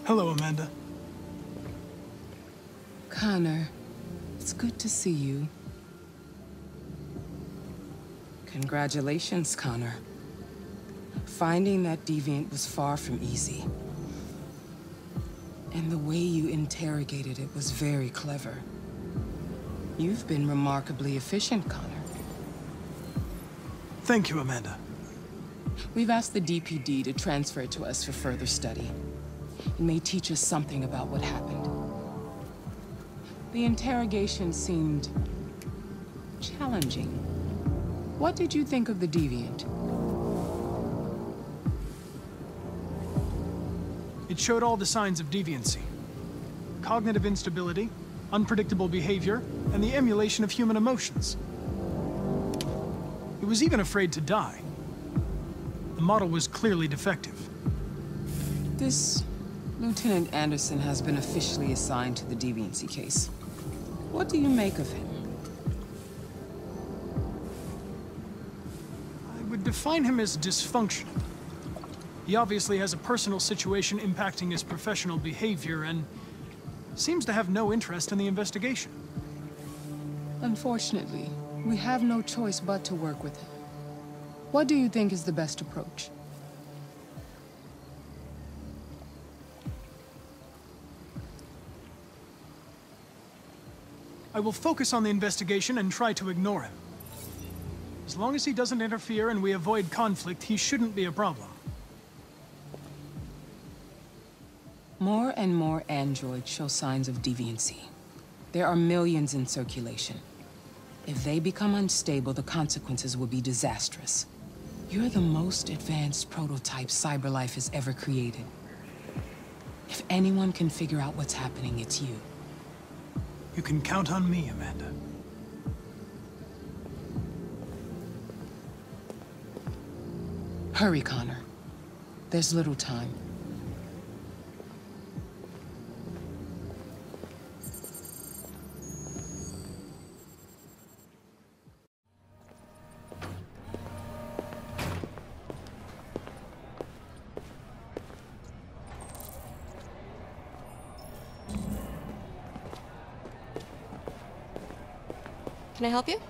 Hello, Amanda. Connor, it's good to see you. Congratulations, Connor. Finding that deviant was far from easy. And the way you interrogated it was very clever. You've been remarkably efficient, Connor. Thank you, Amanda. We've asked the DPD to transfer it to us for further study. It may teach us something about what happened. The interrogation seemed challenging. What did you think of the deviant? It showed all the signs of deviancy. Cognitive instability, unpredictable behavior, and the emulation of human emotions. It was even afraid to die. The model was clearly defective. This Lieutenant Anderson has been officially assigned to the deviancy case. What do you make of him? I would define him as dysfunctional. He obviously has a personal situation impacting his professional behavior and seems to have no interest in the investigation. Unfortunately, we have no choice but to work with him. What do you think is the best approach? I will focus on the investigation and try to ignore him. As long as he doesn't interfere and we avoid conflict, he shouldn't be a problem. More and more androids show signs of deviancy. There are millions in circulation. If they become unstable, the consequences will be disastrous. You're the most advanced prototype CyberLife has ever created. If anyone can figure out what's happening, it's you. You can count on me, Amanda. Hurry, Connor. There's little time. Can I help you?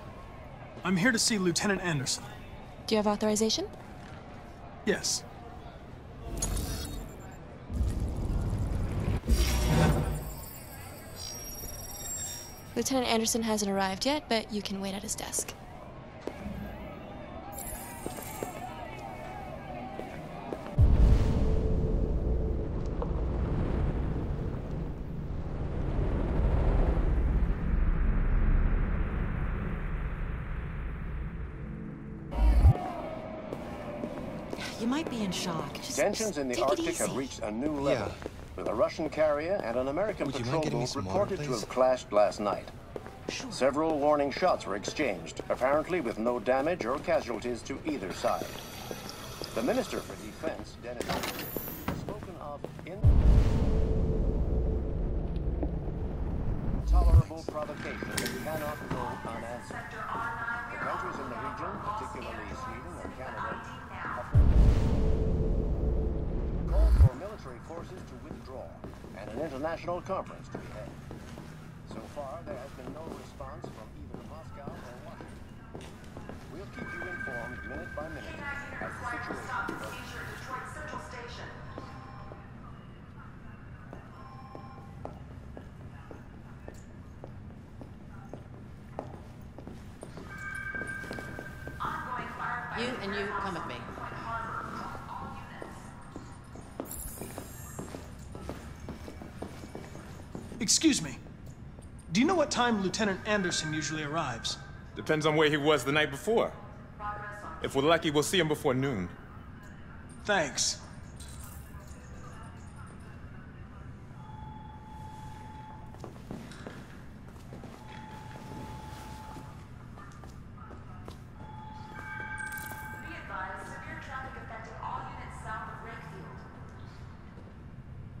I'm here to see Lieutenant Anderson. Do you have authorization? Yes. Lieutenant Anderson hasn't arrived yet, but you can wait at his desk. You might be in shock. Just Tensions in the Arctic have reached a new level, with a Russian carrier and an American patrol boat reported to have clashed last night. Sure. Several warning shots were exchanged, apparently with no damage or casualties to either side. The Minister for Defense, Dennis, has spoken of intolerable provocation that cannot go unanswered. The countries in the region, particularly Sweden and Canada, have called for military forces to withdraw and an international conference to be held. So far, there has been no response from either Moscow or Washington. We'll keep you informed minute by minute as the situation develops. Detroit Central Station. You and you come with me. Excuse me. Do you know what time Lieutenant Anderson usually arrives? Depends on where he was the night before. If we're lucky, we'll see him before noon. Thanks.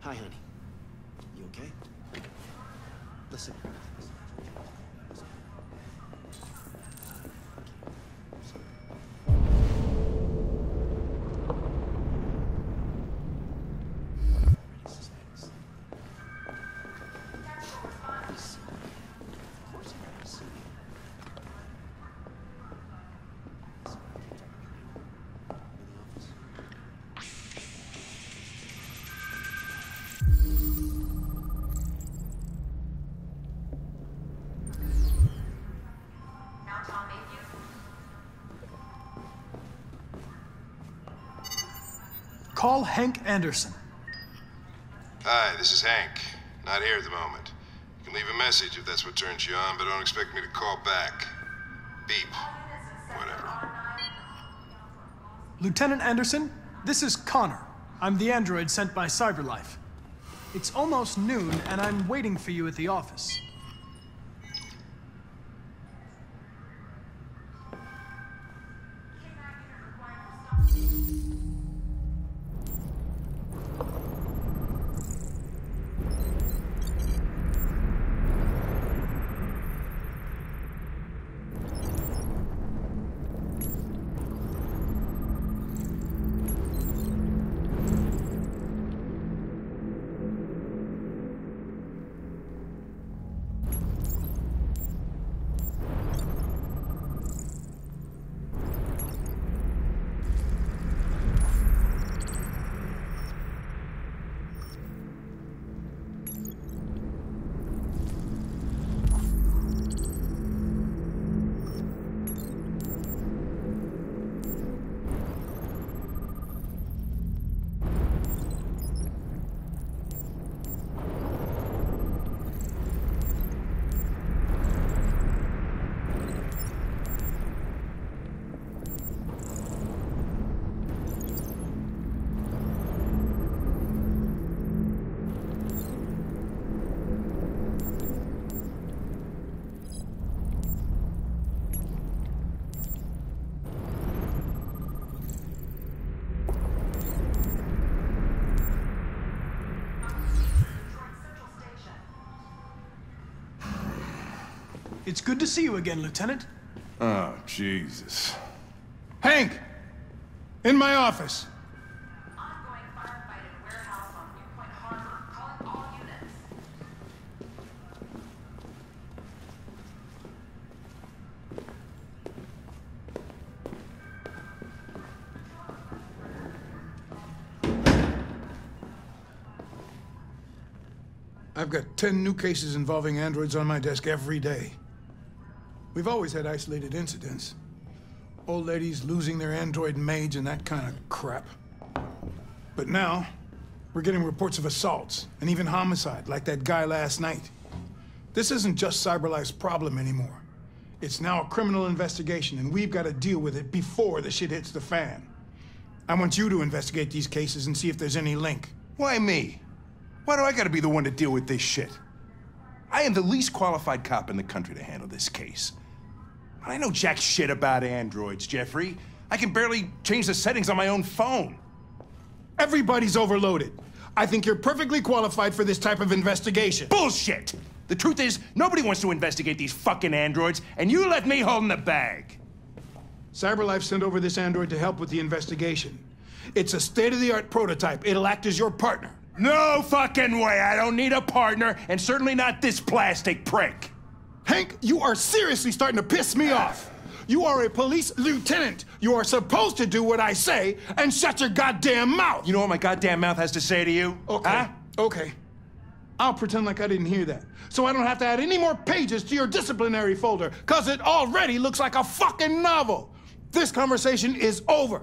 Hi, honey. You okay? Listen. Call Hank Anderson. Hi, this is Hank. Not here at the moment. You can leave a message if that's what turns you on, but don't expect me to call back. Beep. Whatever. Lieutenant Anderson, this is Connor. I'm the android sent by CyberLife. It's almost noon, and I'm waiting for you at the office. It's good to see you again, Lieutenant. Oh, Jesus. Hank! In my office. Ongoing firefight at a warehouse on Newpoint Harbor. Calling all units. I've got 10 new cases involving androids on my desk every day. We've always had isolated incidents. Old ladies losing their android maids and that kind of crap. But now, we're getting reports of assaults and even homicide, like that guy last night. This isn't just CyberLife's problem anymore. It's now a criminal investigation, and we've got to deal with it before the shit hits the fan. I want you to investigate these cases and see if there's any link. Why me? Why do I gotta be the one to deal with this shit? I am the least qualified cop in the country to handle this case. I know jack shit about androids, Jeffrey. I can barely change the settings on my own phone. Everybody's overloaded. I think you're perfectly qualified for this type of investigation. Bullshit! The truth is, nobody wants to investigate these fucking androids, and you left me holding the bag. CyberLife sent over this android to help with the investigation. It's a state-of-the-art prototype. It'll act as your partner. No fucking way! I don't need a partner, and certainly not this plastic prick. Hank, you are seriously starting to piss me off. You are a police lieutenant. You are supposed to do what I say and shut your goddamn mouth. You know what my goddamn mouth has to say to you? Okay, huh? Okay. I'll pretend like I didn't hear that, so I don't have to add any more pages to your disciplinary folder, because it already looks like a fucking novel. This conversation is over.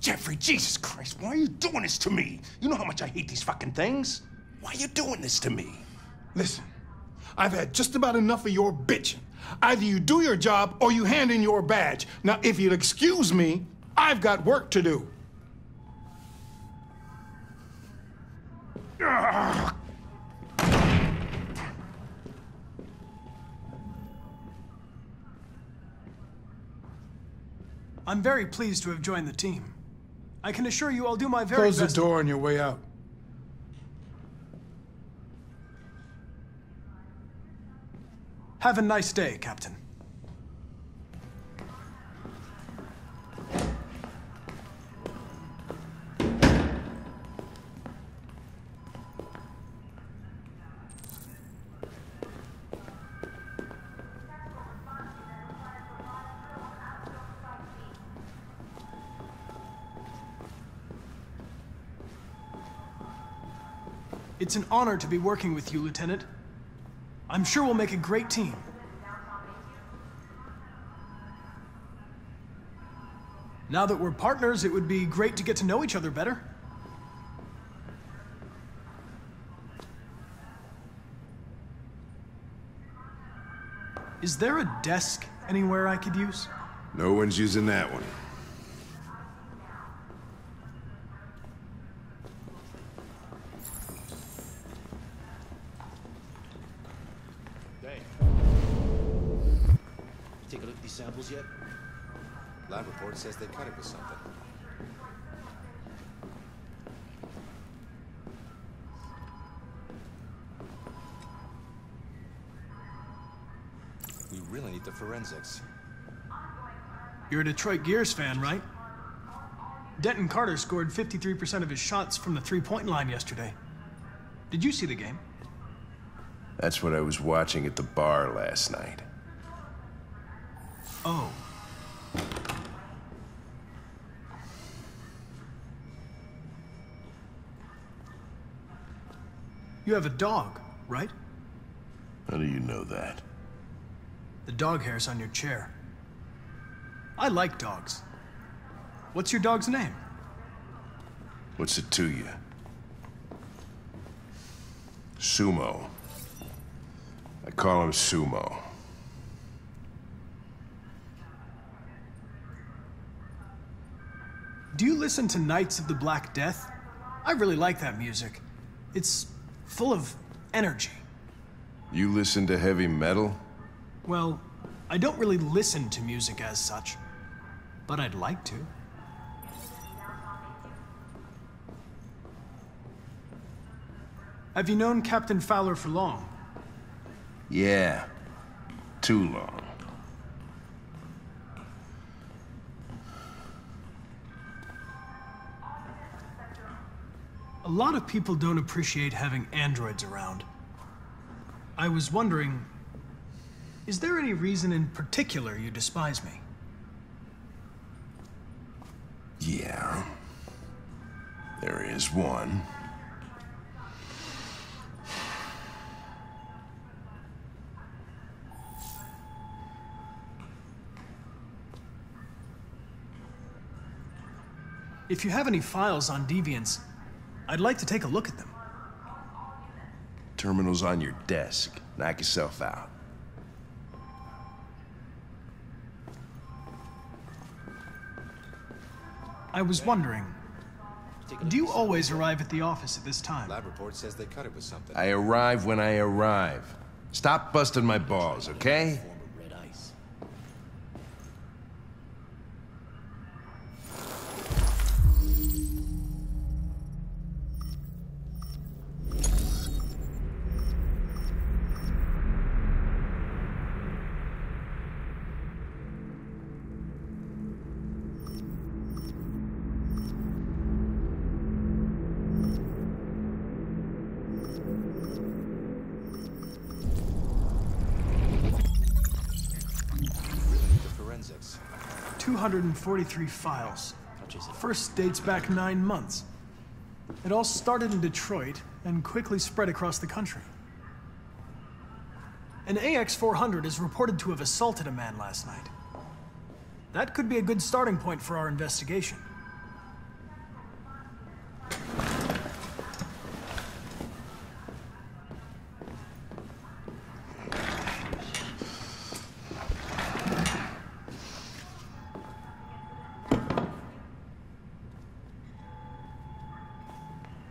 Jeffrey, Jesus Christ, why are you doing this to me? You know how much I hate these fucking things. Why are you doing this to me? Listen, I've had just about enough of your bitching. Either you do your job or you hand in your badge. Now, if you'll excuse me, I've got work to do. I'm very pleased to have joined the team. I can assure you I'll do my very best. Close the door on your way out. Have a nice day, Captain. It's an honor to be working with you, Lieutenant. I'm sure we'll make a great team. Now that we're partners, it would be great to get to know each other better. Is there a desk anywhere I could use? No one's using that one. Hey. Take a look at these samples yet? Lab report says they cut it with something. We really need the forensics. You're a Detroit Gears fan, right? Denton Carter scored 53% of his shots from the three-point line yesterday. Did you see the game? That's what I was watching at the bar last night. Oh. You have a dog, right? How do you know that? The dog hair's on your chair. I like dogs. What's your dog's name? What's it to you? Sumo. I call him Sumo. Do you listen to Knights of the Black Death? I really like that music. It's full of energy. You listen to heavy metal? Well, I don't really listen to music as such, but I'd like to. Have you known Captain Fowler for long? Yeah. Too long. A lot of people don't appreciate having androids around. I was wondering, is there any reason in particular you despise me? Yeah. There is one. If you have any files on Deviants, I'd like to take a look at them. Terminal's on your desk. Knock yourself out. I was wondering, do you always arrive at the office at this time? Lab report says they cut it with something. I arrive when I arrive. Stop busting my balls, okay? Red ice. Forensics. 243 files. First dates back 9 months. It all started in Detroit and quickly spread across the country. An AX-400 is reported to have assaulted a man last night. That could be a good starting point for our investigation.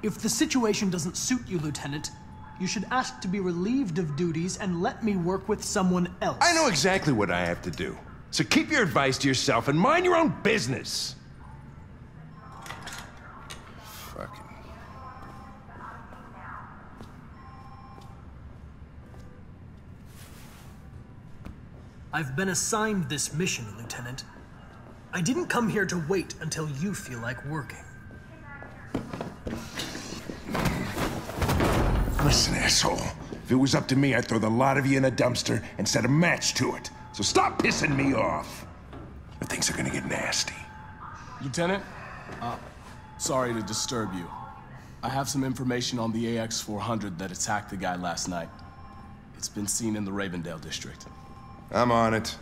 If the situation doesn't suit you, Lieutenant, you should ask to be relieved of duties and let me work with someone else. I know exactly what I have to do. So keep your advice to yourself and mind your own business. Fucking... I've been assigned this mission, Lieutenant. I didn't come here to wait until you feel like working. Listen, asshole. If it was up to me, I'd throw the lot of you in a dumpster and set a match to it. So stop pissing me off. Or things are gonna get nasty. Lieutenant, sorry to disturb you. I have some information on the AX-400 that attacked the guy last night. It's been seen in the Ravendale district. I'm on it.